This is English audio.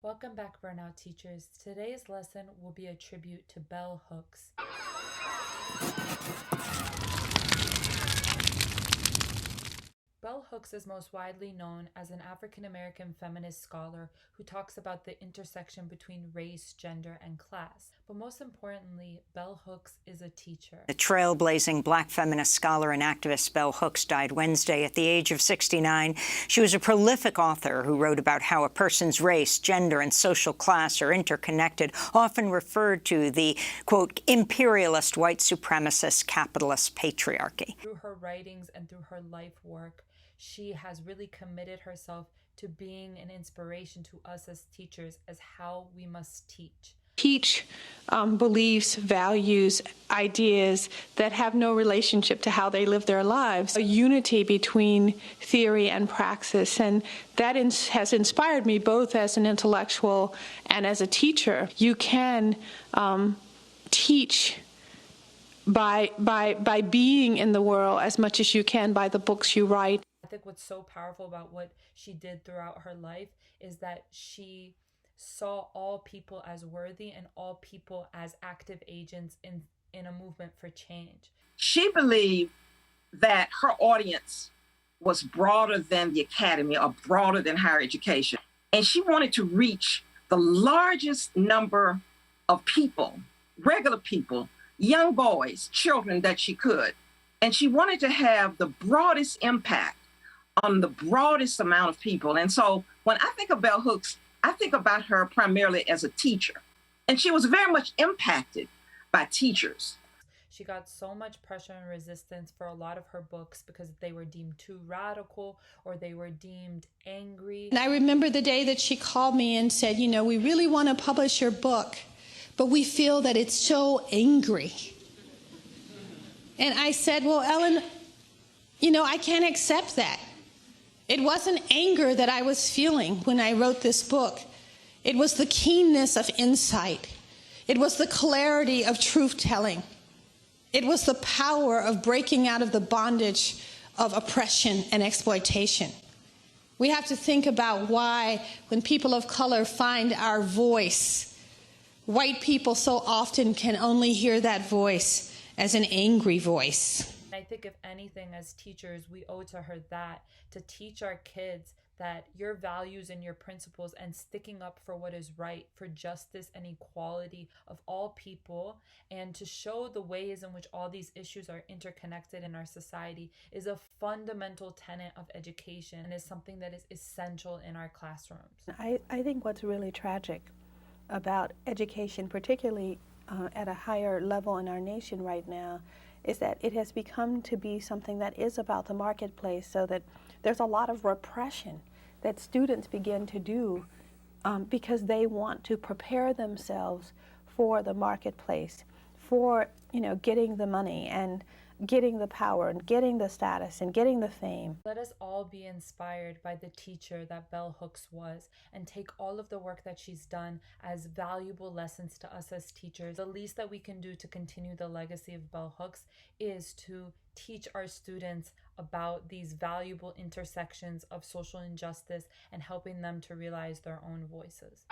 Welcome back, Burnout Teachers. Today's lesson will be a tribute to bell hooks. Bell Hooks is most widely known as an African-American feminist scholar who talks about the intersection between race, gender, and class. But most importantly, Bell Hooks is a teacher. The trailblazing Black feminist scholar and activist Bell Hooks died Wednesday at the age of 69. She was a prolific author who wrote about how a person's race, gender, and social class are interconnected, often referred to the, quote, imperialist white supremacist capitalist patriarchy. Through her writings and through her life work, she has really committed herself to being an inspiration to us as teachers as how we must teach. Teach beliefs, values, ideas that have no relationship to how they live their lives. A unity between theory and praxis, and that has inspired me both as an intellectual and as a teacher. You can teach by being in the world as much as you can by the books you write. I think what's so powerful about what she did throughout her life is that she saw all people as worthy and all people as active agents in a movement for change. She believed that her audience was broader than the academy or broader than higher education. And she wanted to reach the largest number of people, regular people, young boys, children that she could. And she wanted to have the broadest impact on the broadest amount of people. And so when I think of Bell Hooks, I think about her primarily as a teacher. And she was very much impacted by teachers. She got so much pressure and resistance for a lot of her books because they were deemed too radical or they were deemed angry. And I remember the day that she called me and said, you know, we really want to publish your book, but we feel that it's so angry. And I said, well, Ellen, you know, I can't accept that. It wasn't anger that I was feeling when I wrote this book. It was the keenness of insight. It was the clarity of truth-telling. It was the power of breaking out of the bondage of oppression and exploitation. We have to think about why, when people of color find our voice, white people so often can only hear that voice as an angry voice. I think if anything, as teachers, we owe to her that, to teach our kids that your values and your principles and sticking up for what is right, for justice and equality of all people, and to show the ways in which all these issues are interconnected in our society is a fundamental tenet of education and is something that is essential in our classrooms. I think what's really tragic about education, particularly at a higher level in our nation right now, is that it has become to be something that is about the marketplace, so that there's a lot of repression that students begin to do because they want to prepare themselves for the marketplace, for, you know, getting the money and getting the power and getting the status and getting the fame. Let us all be inspired by the teacher that Bell Hooks was and take all of the work that she's done as valuable lessons to us as teachers. The least that we can do to continue the legacy of Bell Hooks is to teach our students about these valuable intersections of social injustice and helping them to realize their own voices.